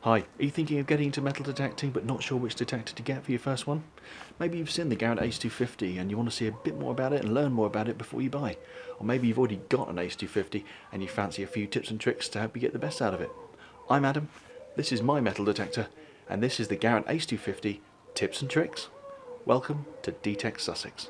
Hi, are you thinking of getting into metal detecting but not sure which detector to get for your first one? Maybe you've seen the Garrett Ace 250 and you want to see a bit more about it and learn more about it before you buy. Or maybe you've already got an Ace 250 and you fancy a few tips and tricks to help you get the best out of it. I'm Adam, this is my metal detector, and this is the Garrett Ace 250 Tips and Tricks. Welcome to D-Tekt Sussex.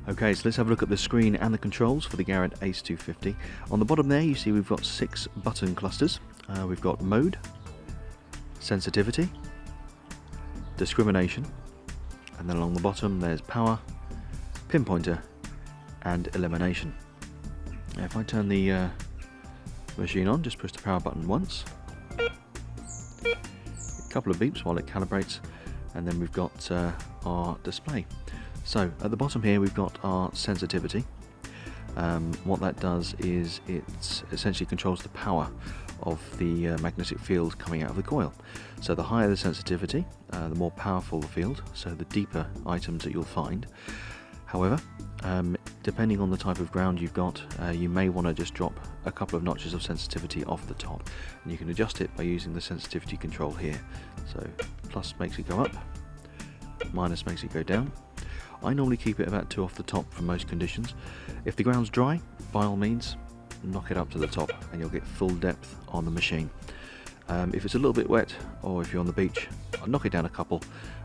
Okay, so let's have a look at the screen and the controls for the Garrett Ace 250. On the bottom there you see we've got 6 button clusters. We've got mode, sensitivity, discrimination, and then along the bottom there's power, pinpointer, and elimination. Now if I turn the machine on, just push the power button once, a couple of beeps while it calibrates, and then we've got our display. So at the bottom here we've got our sensitivity. What that does is it essentially controls the power of the magnetic field coming out of the coil. So the higher the sensitivity, the more powerful the field, so the deeper items that you'll find. However, depending on the type of ground you've got, you may want to just drop a couple of notches of sensitivity off the top, and you can adjust it by using the sensitivity control here. So plus makes it go up, minus makes it go down. I normally keep it about 2 off the top for most conditions. If the ground's dry, by all means, knock it up to the top and you'll get full depth on the machine. If it's a little bit wet, or if you're on the beach, knock it down a couple,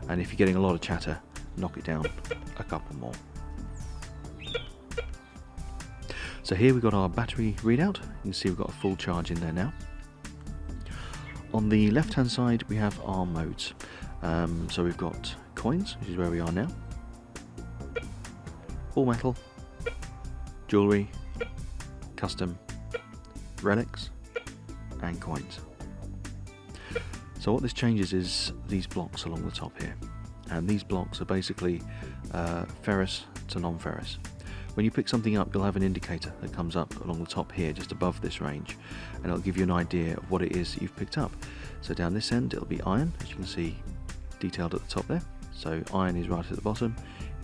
and if you're getting a lot of chatter, knock it down a couple more. So here we've got our battery readout. You can see we've got a full charge in there now. On the left hand side we have our modes. So we've got coins, which is where we are now. All metal, jewellery, custom, relics, and coins. So what this changes is these blocks along the top here, and these blocks are basically ferrous to non-ferrous. When you pick something up, you'll have an indicator that comes up along the top here, just above this range, and it'll give you an idea of what it is that you've picked up. So down this end it'll be iron, as you can see detailed at the top there. So iron is right at the bottom.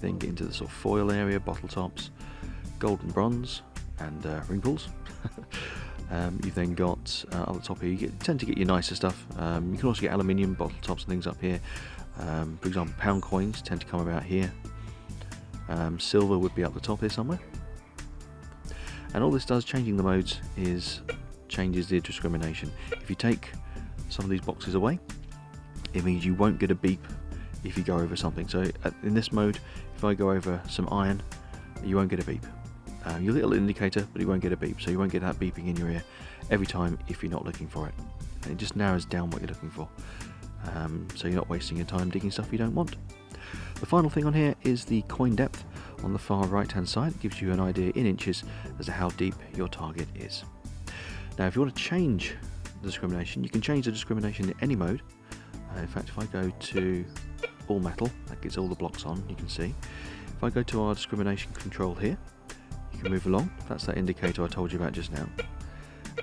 Then get into the sort of foil area, bottle tops, gold and bronze, and ring pulls. You've then got at the top here, you tend to get your nicer stuff. You can also get aluminium bottle tops and things up here. For example, pound coins tend to come about here. Silver would be up the top here somewhere. And all this does, changing the modes, is changes the discrimination. If you take some of these boxes away, it means you won't get a beep if you go over something. So in this mode, if I go over some iron, you won't get a beep. You'll get a little indicator, but you won't get a beep, so you won't get that beeping in your ear every time if you're not looking for it. And it just narrows down what you're looking for, so you're not wasting your time digging stuff you don't want. The final thing on here is the coin depth. On the far right hand side, it gives you an idea in inches as to how deep your target is. Now if you want to change the discrimination, you can change the discrimination in any mode. In fact, if I go to all metal, that gets all the blocks on, you can see. If I go to our discrimination control here, you can move along. That's that indicator I told you about just now,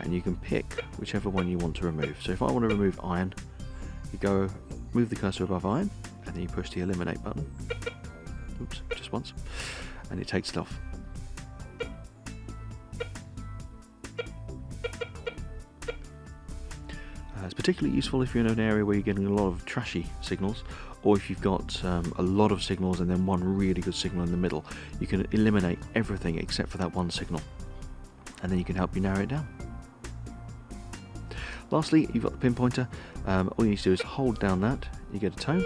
and you can pick whichever one you want to remove. So if I want to remove iron, you go move the cursor above iron, and then you push the eliminate button. Oops, just once, and it takes it off. It's particularly useful if you're in an area where you're getting a lot of trashy signals, or if you've got a lot of signals and then one really good signal in the middle. You can eliminate everything except for that one signal, and then you can help you narrow it down. Lastly, you've got the pinpointer. All you need to do is hold down that, you get a tone,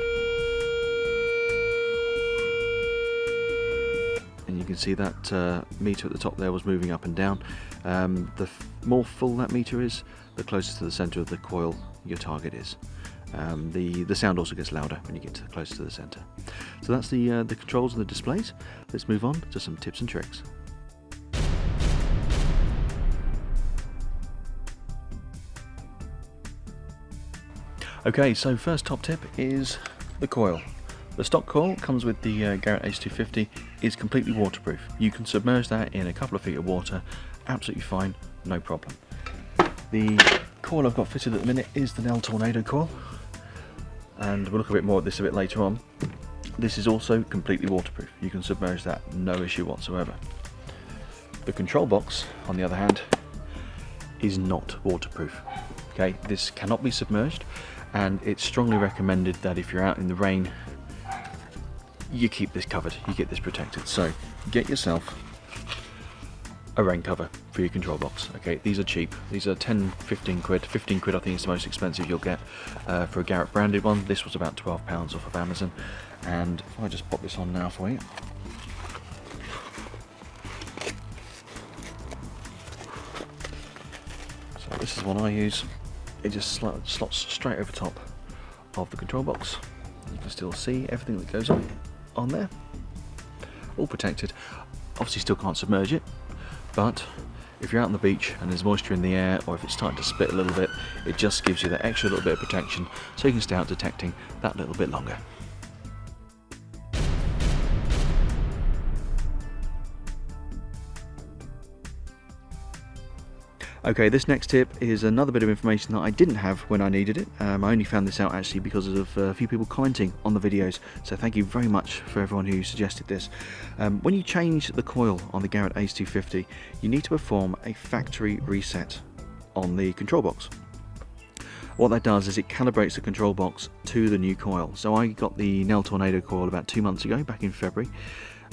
and you can see that meter at the top there was moving up and down. The more full that meter is, the closer to the center of the coil your target is. The sound also gets louder when you get closer to the center. So that's the controls and the displays. Let's move on to some tips and tricks. Okay, so first top tip is the coil. The stock coil comes with the Garrett Ace 250, is completely waterproof. You can submerge that in a couple of feet of water, absolutely fine, no problem. The coil I've got fitted at the minute is the Nell Tornado coil, and we'll look a bit more at this a bit later on. This is also completely waterproof. You can submerge that, no issue whatsoever. The control box, on the other hand, is not waterproof. Okay, this cannot be submerged, and it's strongly recommended that if you're out in the rain, you keep this covered, you get this protected. So get yourself a rain cover for your control box. Okay, these are cheap. These are 10-15 quid. 15 quid I think is the most expensive you'll get for a Garrett branded one. This was about £12 off of Amazon. And if I just pop this on now for you. So this is one I use. It just slots straight over top of the control box. You can still see everything that goes on there. All protected. Obviously still can't submerge it, but if you're out on the beach and there's moisture in the air, or if it's starting to spit a little bit, it just gives you that extra little bit of protection so you can stay out detecting that little bit longer. Okay, this next tip is another bit of information that I didn't have when I needed it. I only found this out actually because of a few people commenting on the videos, so thank you very much for everyone who suggested this. When you change the coil on the Garrett Ace 250, you need to perform a factory reset on the control box. What that does is it calibrates the control box to the new coil. So I got the Nell Tornado coil about 2 months ago, back in February.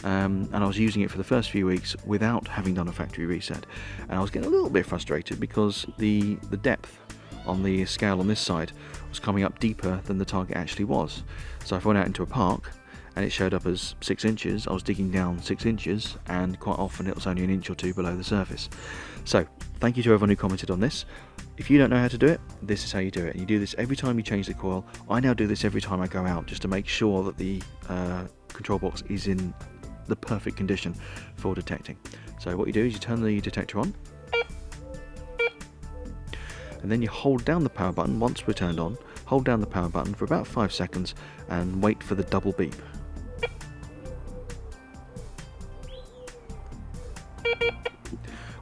And I was using it for the first few weeks without having done a factory reset, and I was getting a little bit frustrated because the depth on the scale on this side was coming up deeper than the target actually was. So if I went out into a park and it showed up as 6 inches, I was digging down 6 inches, and quite often it was only an inch or two below the surface. So thank you to everyone who commented on this. If you don't know how to do it, this is how you do it. And you do this every time you change the coil. I now do this every time I go out, just to make sure that the control box is in the perfect condition for detecting. So what you do is you turn the detector on, and then you hold down the power button. Once we're turned on, hold down the power button for about 5 seconds and wait for the double beep.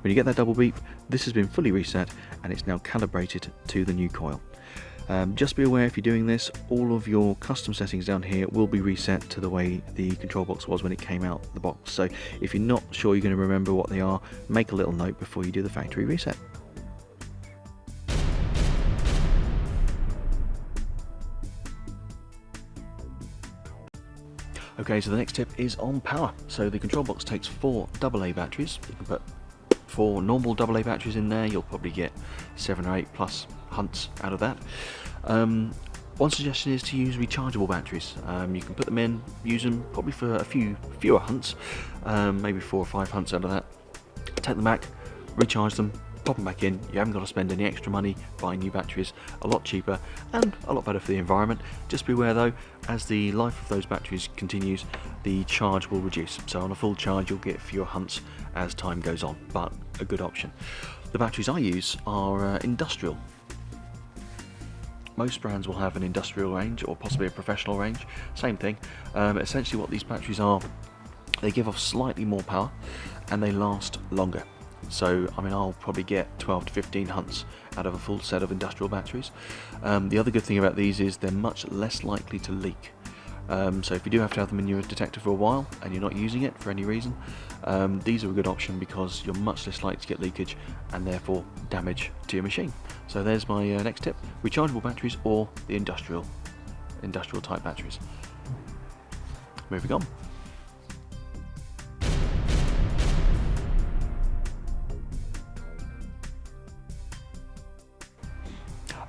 When you get that double beep, this has been fully reset and it's now calibrated to the new coil. Just be aware, if you're doing this, all of your custom settings down here will be reset to the way the control box was when it came out the box. So if you're not sure you're going to remember what they are, make a little note before you do the factory reset. Okay, so the next tip is on power. So the control box takes 4 AA batteries. You can put 4 normal AA batteries in there. You'll probably get 7 or 8 plus hunts out of that. One suggestion is to use rechargeable batteries. You can put them in, use them probably for a fewer hunts, maybe 4 or 5 hunts out of that. Take them back, recharge them, pop them back in. You haven't got to spend any extra money buying new batteries. A lot cheaper and a lot better for the environment. Just be aware though, as the life of those batteries continues, the charge will reduce. So on a full charge you'll get fewer hunts as time goes on, but a good option. The batteries I use are industrial. Most brands will have an industrial range or possibly a professional range, same thing. Essentially what these batteries are, they give off slightly more power and they last longer. So I mean, I'll probably get 12 to 15 hunts out of a full set of industrial batteries. The other good thing about these is they're much less likely to leak. So if you do have to have them in your detector for a while and you're not using it for any reason, these are a good option because you're much less likely to get leakage and therefore damage to your machine. So there's my next tip: rechargeable batteries or the industrial type batteries. Moving on.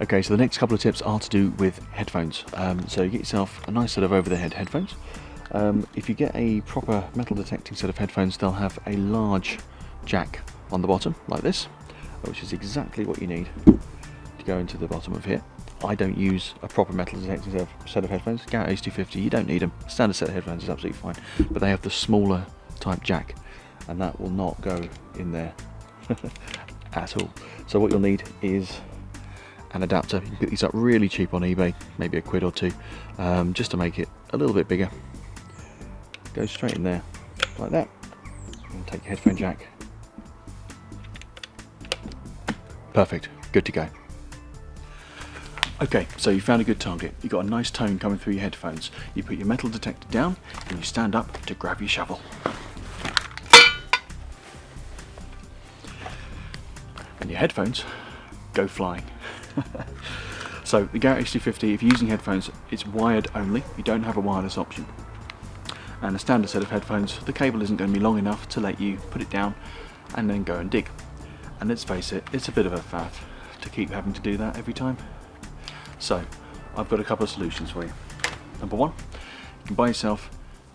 Okay, so the next couple of tips are to do with headphones. So you get yourself a nice set of over-the-head headphones. If you get a proper metal detecting set of headphones, they'll have a large jack on the bottom, like this, which is exactly what you need to go into the bottom of here. I don't use a proper metal detecting set of headphones. Garrett Ace 250, you don't need them. A standard set of headphones is absolutely fine, but they have the smaller type jack, and that will not go in there at all. So what you'll need is an adapter. You can pick these up really cheap on eBay, maybe £1 or £2, just to make it a little bit bigger. Go straight in there like that, and take your headphone jack. Perfect, good to go. Okay, so you found a good target. You've got a nice tone coming through your headphones. You put your metal detector down and you stand up to grab your shovel. And your headphones go flying. So the Garrett Ace 250, if you're using headphones, it's wired only. You don't have a wireless option. And a standard set of headphones, the cable isn't going to be long enough to let you put it down and then go and dig. And let's face it, it's a bit of a faff to keep having to do that every time. So I've got a couple of solutions for you. Number one, you can buy yourself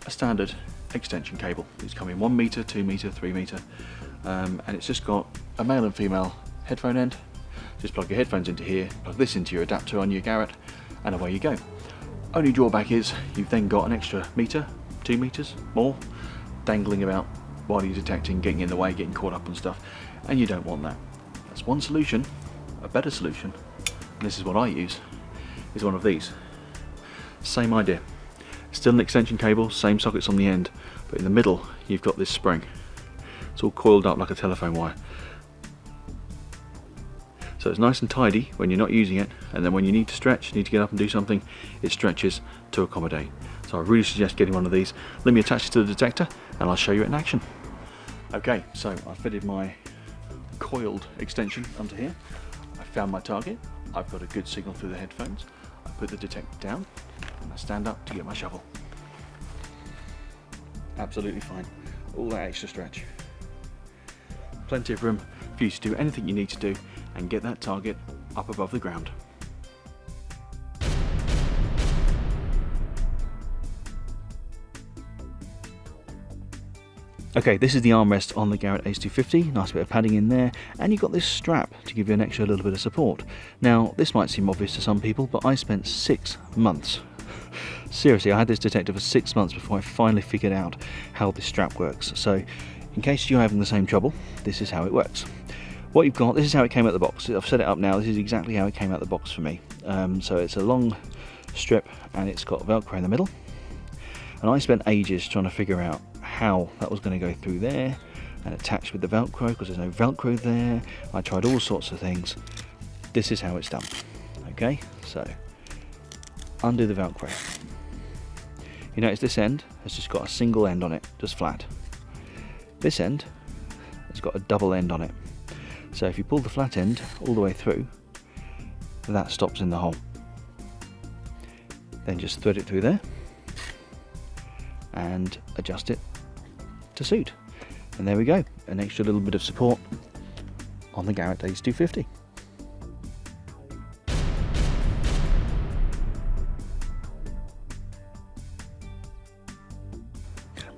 a standard extension cable. These come in 1 meter, 2 meter, 3 meter, and it's just got a male and female headphone end. Just plug your headphones into here, plug this into your adapter on your Garrett, and away you go. Only drawback is you've then got an extra meter, 2 meters more, dangling about while you're detecting, getting in the way, getting caught up on stuff, and you don't want that. That's one solution. A better solution, and this is what I use, is one of these. Same idea. Still an extension cable, same sockets on the end, but in the middle you've got this spring. It's all coiled up like a telephone wire. So it's nice and tidy when you're not using it, and then when you need to stretch, need to get up and do something, it stretches to accommodate. So I really suggest getting one of these. Let me attach it to the detector and I'll show you it in action. Okay, so I fitted my coiled extension onto here. I found my target. I've got a good signal through the headphones. I put the detector down and I stand up to get my shovel. Absolutely fine. All that extra stretch. Plenty of room for you to do anything you need to do and get that target up above the ground. Okay, this is the armrest on the Garrett Ace 250, nice bit of padding in there, and you've got this strap to give you an extra little bit of support. Now, this might seem obvious to some people, but I spent 6 months. Seriously, I had this detector for 6 months before I finally figured out how this strap works. So, in case you're having the same trouble, this is how it works. What you've got, this is how it came out of the box. I've set it up now, this is exactly how it came out of the box for me. So it's a long strip and it's got Velcro in the middle. And I spent ages trying to figure out how that was going to go through there and attach with the Velcro, because there's no Velcro there. I tried all sorts of things. This is how it's done. Okay, so undo the Velcro. You notice this end has just got a single end on it, just flat. This end has got a double end on it. So if you pull the flat end all the way through, that stops in the hole. Then just thread it through there and adjust it to suit. And there we go, an extra little bit of support on the Garrett Ace 250.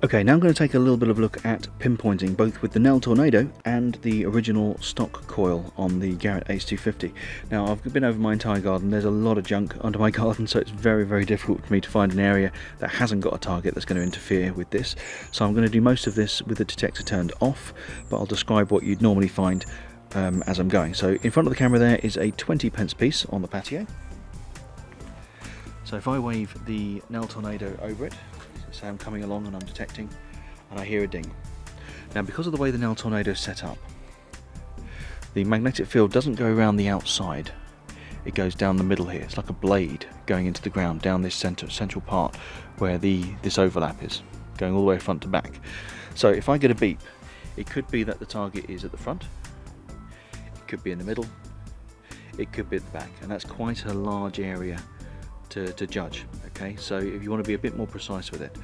Okay, now I'm going to take a little bit of a look at pinpointing, both with the Nell Tornado and the original stock coil on the Garrett Ace 250. Now, I've been over my entire garden. There's a lot of junk under my garden, so it's very, very difficult for me to find an area that hasn't got a target that's going to interfere with this. So I'm going to do most of this with the detector turned off, but I'll describe what you'd normally find as I'm going. So in front of the camera there is a 20p piece on the patio. So if I wave the Nell Tornado over it, say I'm coming along and I'm detecting, and I hear a ding. Now, because of the way the Nell Tornado is set up, the magnetic field doesn't go around the outside, it goes down the middle here. It's like a blade going into the ground down this central part where this overlap is, going all the way front to back. So if I get a beep, it could be that the target is at the front, it could be in the middle, it could be at the back, and that's quite a large area to judge. Okay, so if you want to be a bit more precise with it.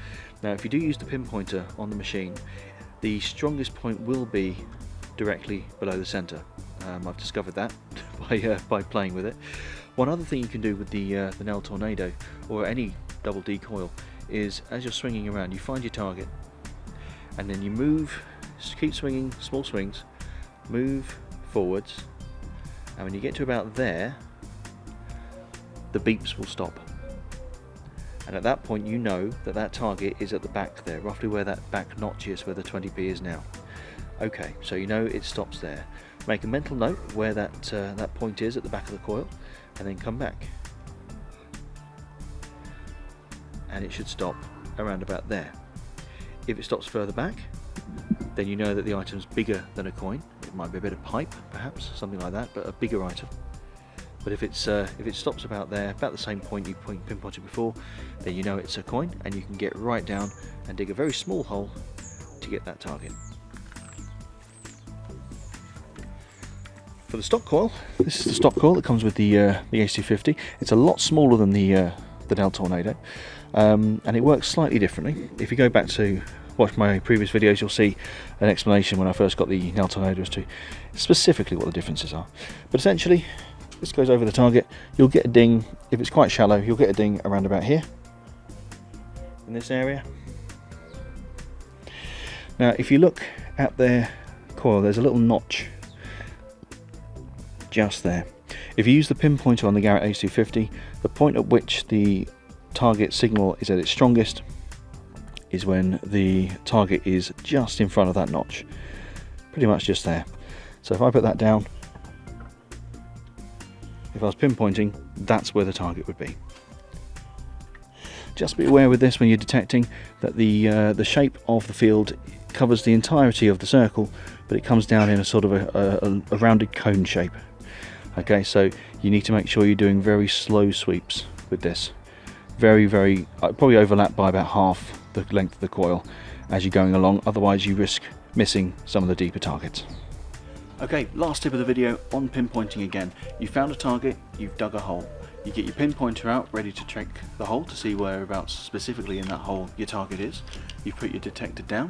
Now, if you do use the pinpointer on the machine, the strongest point will be directly below the center. I've discovered that by playing with it. One other thing you can do with the Nell Tornado or any double D coil is, as you're swinging around, you find your target and then you move, keep swinging, small swings, move forwards, and when you get to about there, the beeps will stop. And at that point you know that that target is at the back there, roughly where that back notch is, where the 20p is now. Okay, so you know it stops there. Make a mental note where that point is at the back of the coil, and then come back. And it should stop around about there. If it stops further back, then you know that the item's bigger than a coin. It might be a bit of pipe, perhaps, something like that, but a bigger item. But if it stops about there, about the same point you pinpointed before, then you know it's a coin, and you can get right down and dig a very small hole to get that target. For the stock coil, this is the stock coil that comes with the Ace250. It's a lot smaller than the Nell Tornado, and it works slightly differently. If you go back to watch my previous videos, you'll see an explanation when I first got the Nell Tornado as to specifically what the differences are. But essentially, this goes over the target. You'll get a ding, if it's quite shallow, you'll get a ding around about here, in this area. Now, if you look at their coil, there's a little notch just there. If you use the pinpointer on the Garrett Ace250, the point at which the target signal is at its strongest is when the target is just in front of that notch, pretty much just there. So if I put that down, if I was pinpointing, that's where the target would be. Just be aware with this when you're detecting that the shape of the field covers the entirety of the circle, but it comes down in a sort of a rounded cone shape. Okay, so you need to make sure you're doing very slow sweeps with this. Very, probably overlap by about half the length of the coil as you're going along, otherwise you risk missing some of the deeper targets. Okay, last tip of the video on pinpointing again. You found a target, you've dug a hole. You get your pinpointer out, ready to check the hole to see whereabouts specifically in that hole your target is. You put your detector down,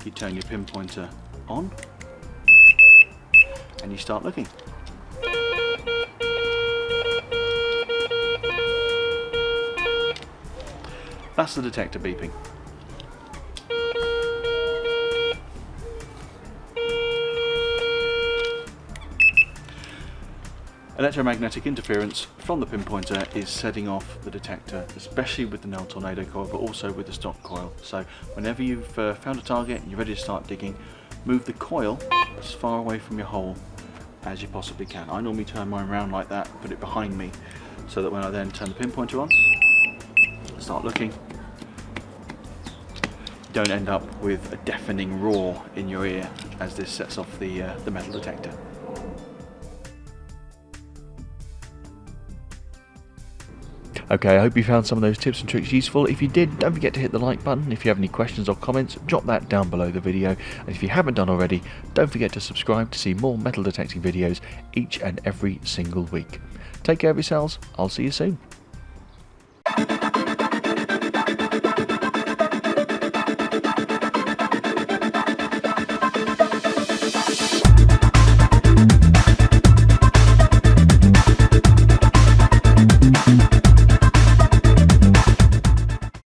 you turn your pinpointer on, and you start looking. That's the detector beeping. Electromagnetic interference from the pinpointer is setting off the detector, especially with the Nell Tornado coil, but also with the stock coil. So whenever you've found a target and you're ready to start digging, move the coil as far away from your hole as you possibly can. I normally turn mine around like that, put it behind me, so that when I then turn the pinpointer on, start looking, you don't end up with a deafening roar in your ear as this sets off the metal detector. Okay, I hope you found some of those tips and tricks useful. If you did, don't forget to hit the like button. If you have any questions or comments, drop that down below the video. And if you haven't done already, don't forget to subscribe to see more metal detecting videos each and every single week. Take care of yourselves. I'll see you soon.